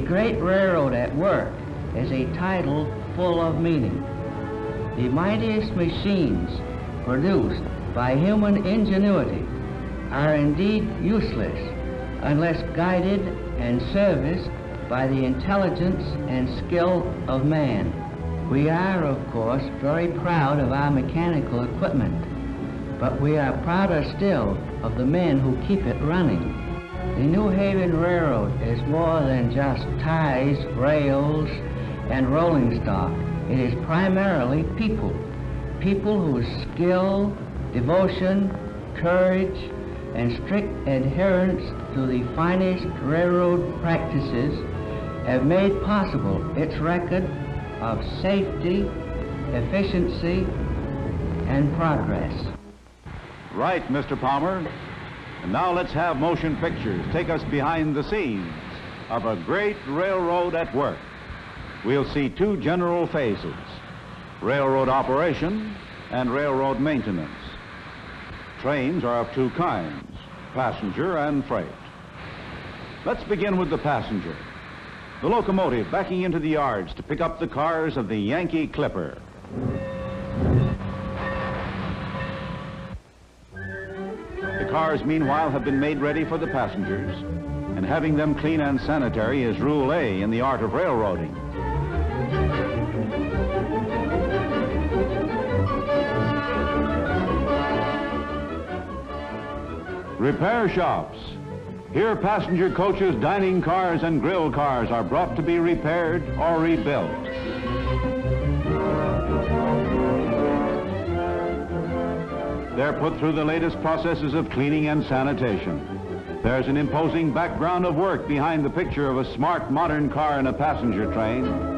great railroad at work is a title full of meaning. The mightiest machines produced by human ingenuity are indeed useless unless guided and serviced by the intelligence and skill of man. We are, of course, very proud of our mechanical equipment, but we are prouder still of the men who keep it running. The New Haven Railroad is more than just ties, rails, and rolling stock. It is primarily people. People whose skill, devotion, courage, and strict adherence to the finest railroad practices have made possible its record of safety, efficiency, and progress. Right, Mr. Palmer. And now let's have motion pictures take us behind the scenes of a great railroad at work. We'll see two general phases: railroad operation and railroad maintenance. Trains are of two kinds, passenger and freight. Let's begin with the passenger. The locomotive backing into the yards to pick up the cars of the Yankee Clipper. The cars, meanwhile, have been made ready for the passengers, and having them clean and sanitary is Rule A in the art of railroading. Repair shops. Here, passenger coaches, dining cars, and grill cars are brought to be repaired or rebuilt. They're put through the latest processes of cleaning and sanitation. There's an imposing background of work behind the picture of a smart, modern car in a passenger train.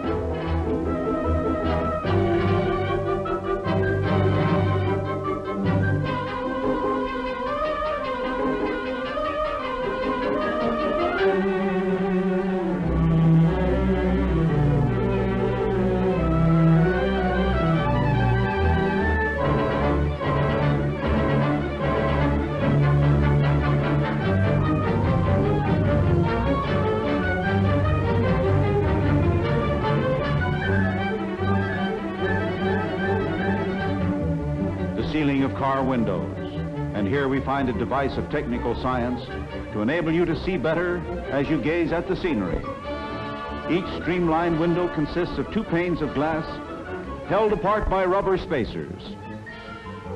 Sealing of car windows. And here we find a device of technical science to enable you to see better as you gaze at the scenery. Each streamlined window consists of two panes of glass held apart by rubber spacers.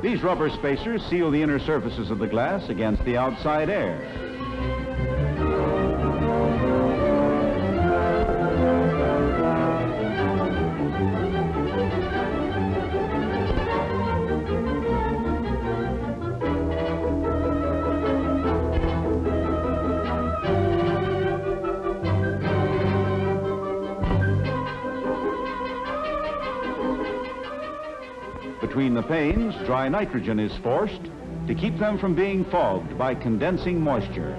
These rubber spacers seal the inner surfaces of the glass against the outside air. Between the panes, dry nitrogen is forced to keep them from being fogged by condensing moisture.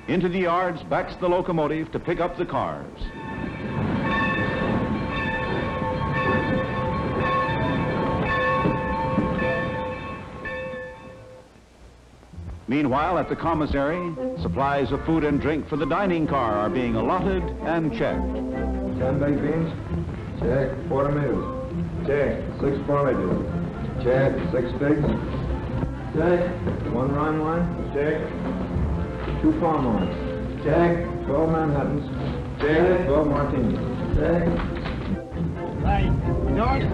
Into the yards backs the locomotive to pick up the cars. Meanwhile, at the commissary, supplies of food and drink for the dining car are being allotted and checked. 10 baked beans? Check. 4 tomatoes? Check. 6 porridges? Check. 6 figs? Check. 1 Rhine wine? Check. 2 palm wines? Check. 12 Manhattans? Check. 12 martinis? Check. Right. George?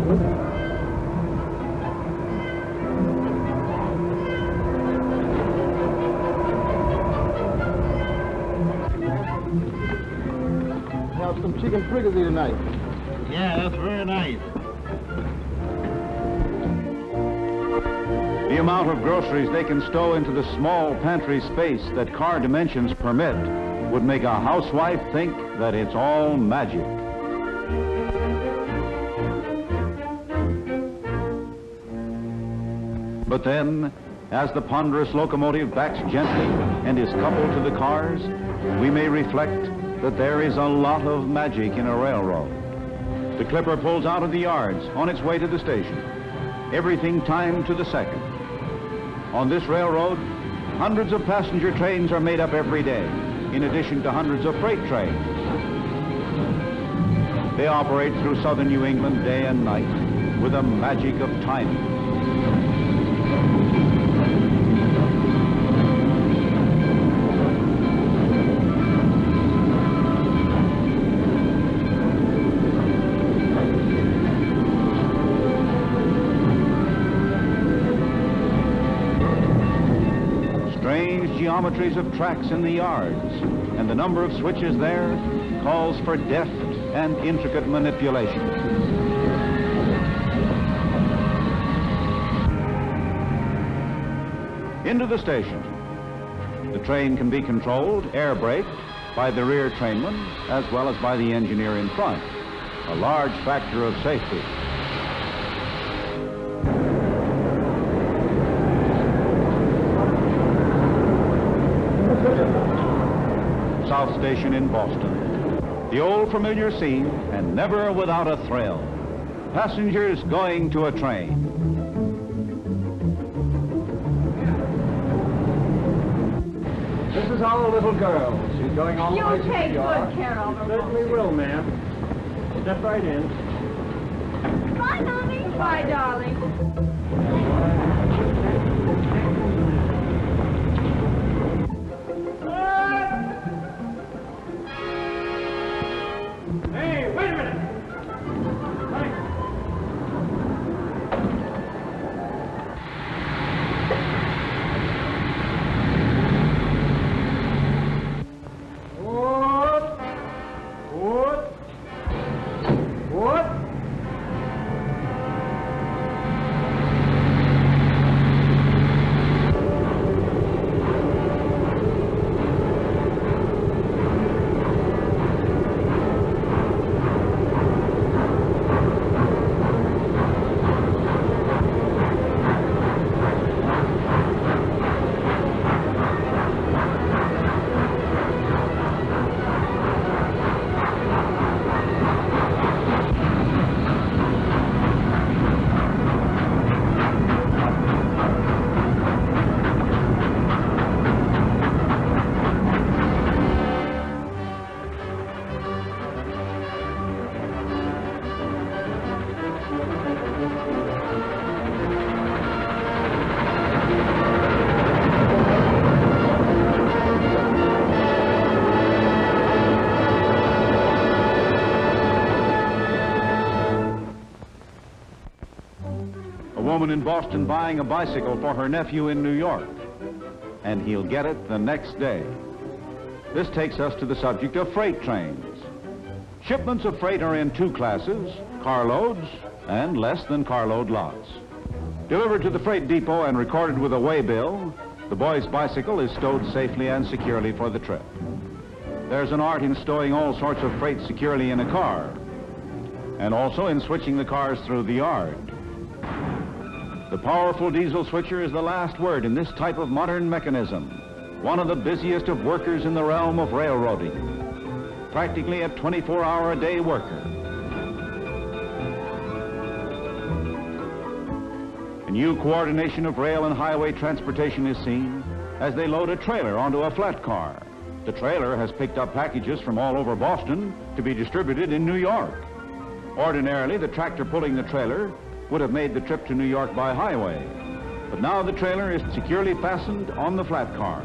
Some chicken fricassee tonight. Yeah, that's very nice. amount of groceries they can stow into the small pantry space that car dimensions permit would make a housewife think that it's all magic. But then, as the ponderous locomotive backs gently and is coupled to the cars, we may reflect that there is a lot of magic in a railroad. The clipper pulls out of the yards on its way to the station. Everything timed to the second. On this railroad, hundreds of passenger trains are made up every day, in addition to hundreds of freight trains. They operate through southern New England day and night with a magic of timing. Geometries of tracks in the yards, and the number of switches there calls for deft and intricate manipulation. Into the station. The train can be controlled, air braked, by the rear trainman as well as by the engineer in front, a large factor of safety. South Station in Boston. The old familiar scene, and never without a thrill. Passengers going to a train. This is our little girl. She's going all the way to You take New York. good care of her. Certainly will, ma'am. Step right in. Bye, Mommy. Bye, darling. Hey, wait a minute. Right. What? A woman in Boston buying a bicycle for her nephew in New York, and he'll get it the next day. This takes us to the subject of freight trains. Shipments of freight are in two classes, carloads and less than carload lots. Delivered to the freight depot and recorded with a weighbill, the boy's bicycle is stowed safely and securely for the trip. There's an art in stowing all sorts of freight securely in a car, and also in switching the cars through the yard. The powerful diesel switcher is the last word in this type of modern mechanism, one of the busiest of workers in the realm of railroading, practically a 24-hour-a-day worker. A new coordination of rail and highway transportation is seen as they load a trailer onto a flat car. The trailer has picked up packages from all over Boston to be distributed in New York. Ordinarily, the tractor pulling the trailer would have made the trip to New York by highway. But now the trailer is securely fastened on the flat car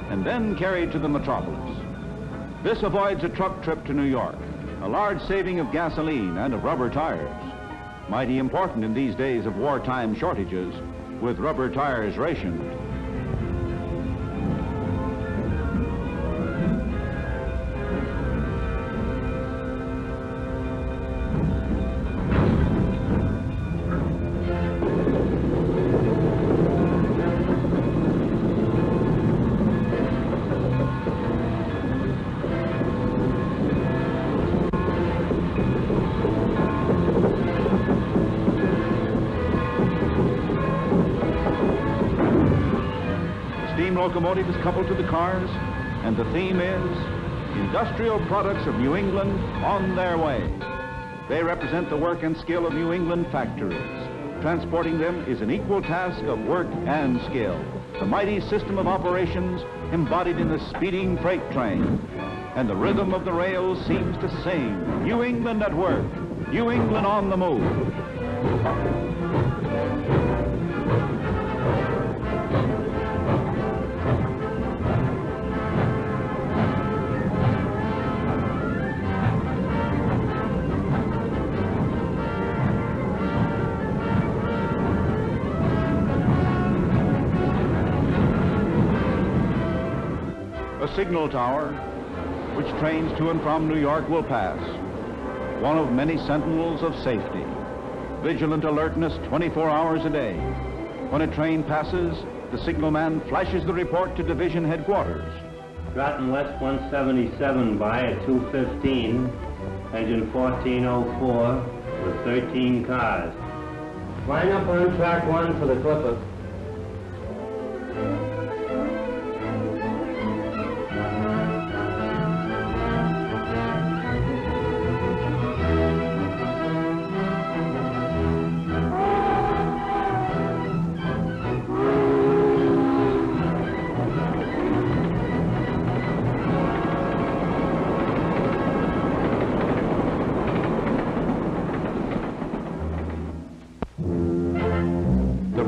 and then carried to the metropolis. This avoids a truck trip to New York, a large saving of gasoline and of rubber tires. Mighty important in these days of wartime shortages, with rubber tires rationed. steam locomotive is coupled to the cars, and the theme is Industrial Products of New England on their way. They represent the work and skill of New England factories. Transporting them is an equal task of work and skill. The mighty system of operations embodied in the speeding freight train. And the rhythm of the rails seems to sing, New England at work, New England on the move. A signal tower, which trains to and from New York will pass. One of many sentinels of safety. Vigilant alertness 24 hours a day. When a train passes, the signalman flashes the report to division headquarters. Groton West 177 by at 2:15, engine 1404 with 13 cars. Line up on track 1 for the Clipper.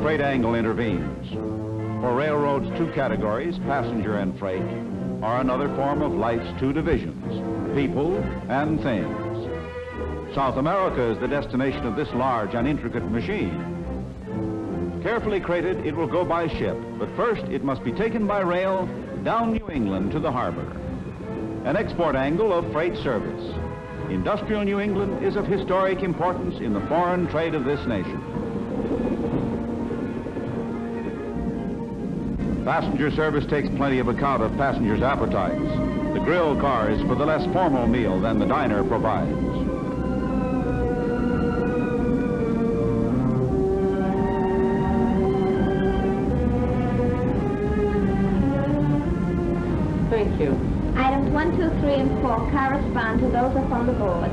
Freight angle intervenes. For railroad's two categories, passenger and freight, are another form of life's two divisions, people and things. South America is the destination of this large and intricate machine. Carefully crated, it will go by ship, but first it must be taken by rail down New England to the harbor. An export angle of freight service. Industrial New England is of historic importance in the foreign trade of this nation. Passenger service takes plenty of account of passengers' appetites. The grill car is for the less formal meal than the diner provides. Thank you. Items 1, 2, 3, and 4 correspond to those up on the board.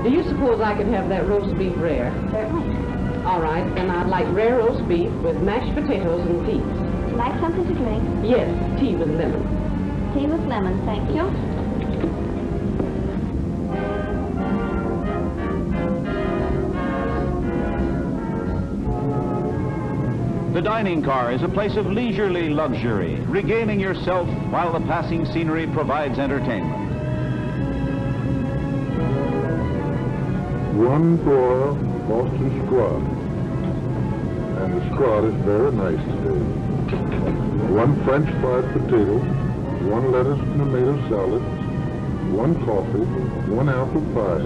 Do you suppose I could have that roast beef rare? Certainly. All right, then I'd like rare roast beef with mashed potatoes and peas. Would you like something to drink? Yes, tea with lemon. Tea with lemon, thank you. The dining car is a place of leisurely luxury, regaling yourself while the passing scenery provides entertainment. One broiled Boston scrod, and the scrod is very nice today. One French fried potato, one lettuce and tomato salad, one coffee, 1 apple pie.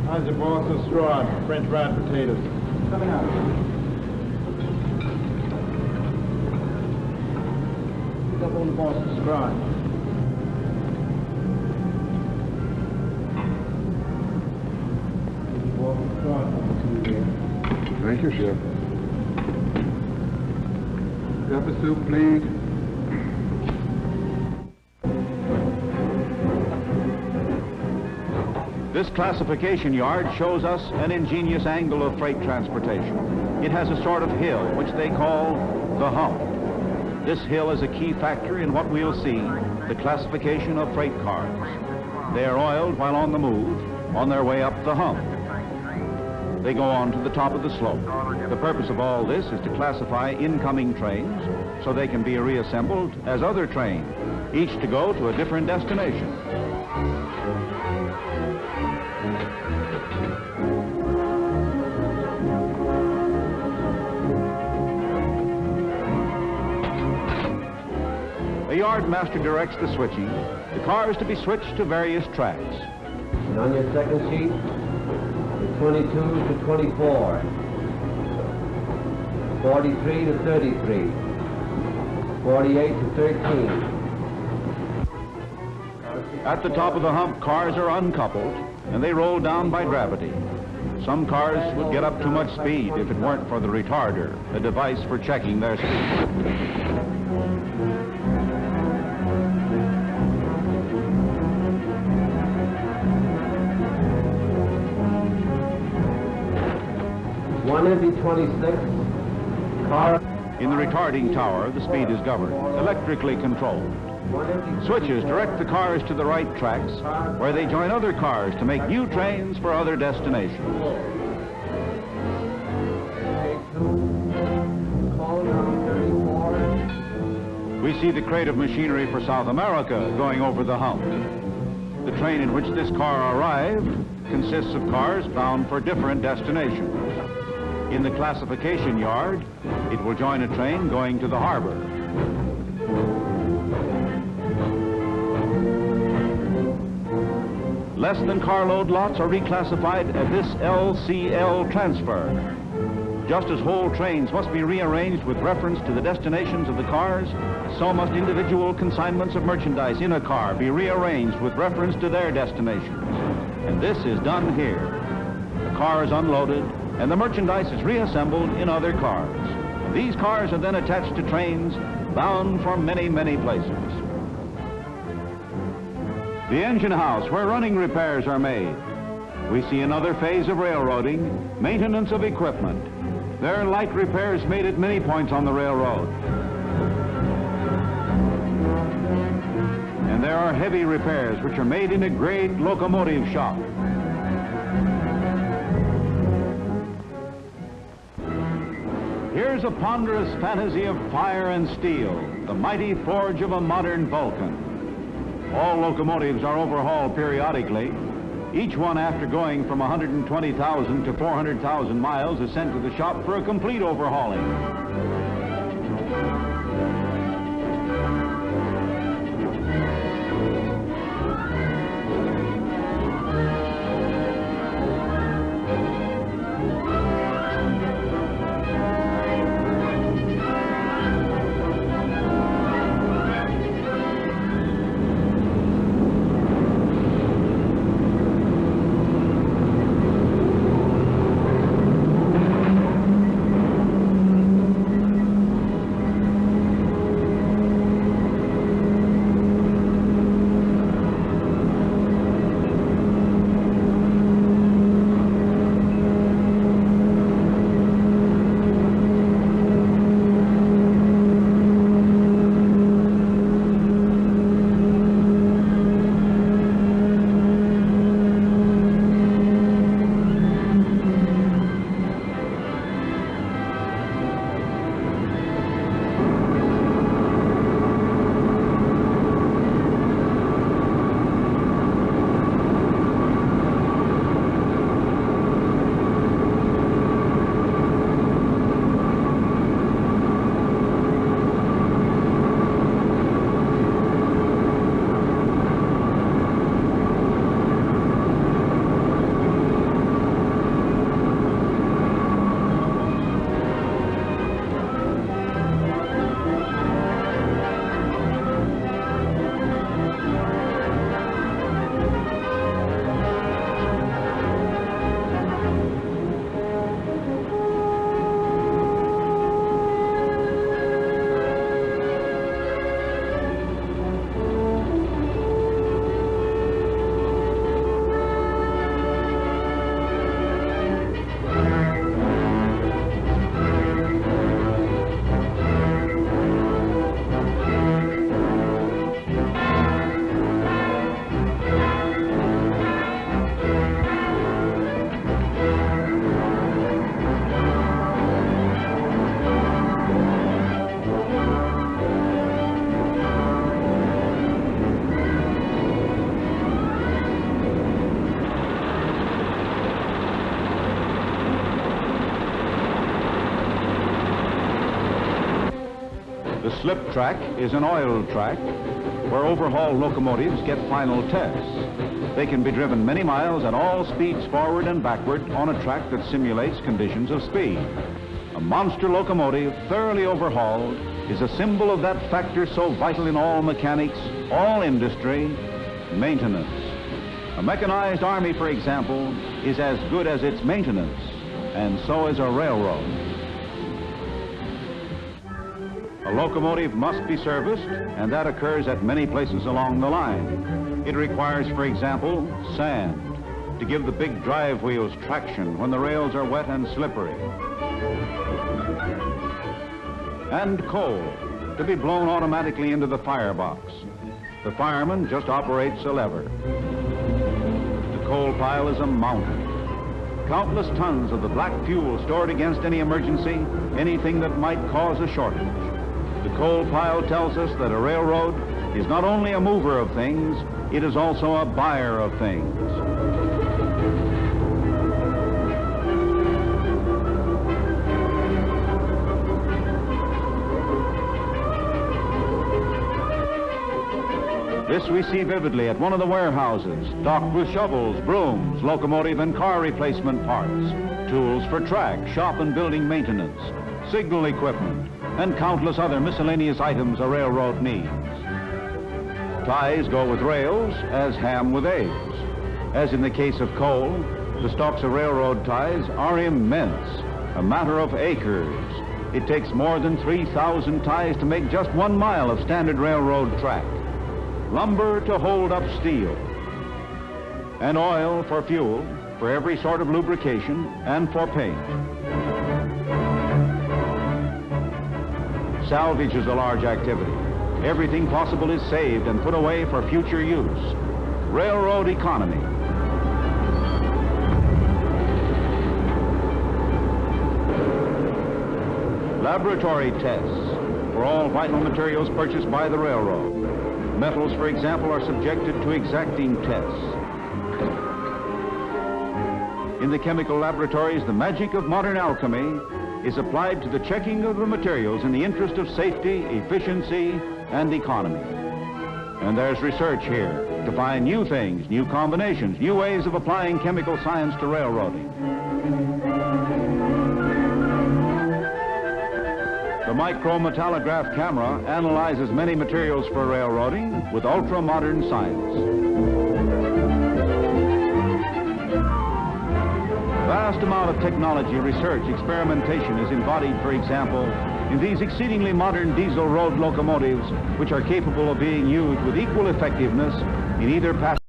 How's your Boston scrod, French fried potatoes? Coming out. Pick up on the Boston scrod. Thank you, Chef. Pepper soup, please. This classification yard shows us an ingenious angle of freight transportation. It has a sort of hill, which they call the hump. This hill is a key factor in what we'll see, the classification of freight cars. They are oiled while on the move, on their way up the hump. They go on to the top of the slope. The purpose of all this is to classify incoming trains so they can be reassembled as other trains, each to go to a different destination. The yard master directs the switching. The car is to be switched to various tracks. And on your second sheet, the 22 to 24, 43 to 33, 48 to 13. At the top of the hump, cars are uncoupled and they roll down by gravity. Some cars would get up too much speed if it weren't for the retarder, a device for checking their speed. One every 26 car. In the retarding tower, the speed is governed, electrically controlled. Switches direct the cars to the right tracks, where they join other cars to make new trains for other destinations. We see the crate of machinery for South America going over the hump. The train in which this car arrived consists of cars bound for different destinations. In the classification yard, it will join a train going to the harbor. Less than carload lots are reclassified at this LCL transfer. Just as whole trains must be rearranged with reference to the destinations of the cars, so must individual consignments of merchandise in a car be rearranged with reference to their destinations. And this is done here. The car is unloaded, and the merchandise is reassembled in other cars. These cars are then attached to trains bound for many, many places. The engine house, where running repairs are made. We see another phase of railroading, maintenance of equipment. There are light repairs made at many points on the railroad. And there are heavy repairs which are made in a great locomotive shop. Here's a ponderous fantasy of fire and steel, the mighty forge of a modern Vulcan. All locomotives are overhauled periodically. Each one, after going from 120,000 to 400,000 miles, is sent to the shop for a complete overhauling. The slip track is an oil track where overhauled locomotives get final tests. They can be driven many miles at all speeds forward and backward on a track that simulates conditions of speed. A monster locomotive, thoroughly overhauled, is a symbol of that factor so vital in all mechanics, all industry, maintenance. A mechanized army, for example, is as good as its maintenance, and so is a railroad. A locomotive must be serviced, and that occurs at many places along the line. It requires, for example, sand to give the big drive wheels traction when the rails are wet and slippery, and coal to be blown automatically into the firebox. The fireman just operates a lever. The coal pile is a mountain. Countless tons of the black fuel stored against any emergency, anything that might cause a shortage. The coal pile tells us that a railroad is not only a mover of things, it is also a buyer of things. This we see vividly at one of the warehouses, stocked with shovels, brooms, locomotive and car replacement parts, tools for track, shop and building maintenance, signal equipment, and countless other miscellaneous items a railroad needs. Ties go with rails as ham with eggs. As in the case of coal, the stocks of railroad ties are immense, a matter of acres. It takes more than 3,000 ties to make just 1 mile of standard railroad track. Lumber to hold up steel, and oil for fuel, for every sort of lubrication, and for paint. Salvage is a large activity. Everything possible is saved and put away for future use. Railroad economy. Laboratory tests for all vital materials purchased by the railroad. Metals, for example, are subjected to exacting tests. In the chemical laboratories, the magic of modern alchemy is applied to the checking of the materials in the interest of safety, efficiency, and economy. And there's research here to find new things, new combinations, new ways of applying chemical science to railroading. The micrometallograph camera analyzes many materials for railroading with ultra-modern science. Vast amount of technology, research, experimentation is embodied, for example, in these exceedingly modern diesel road locomotives, which are capable of being used with equal effectiveness in either passenger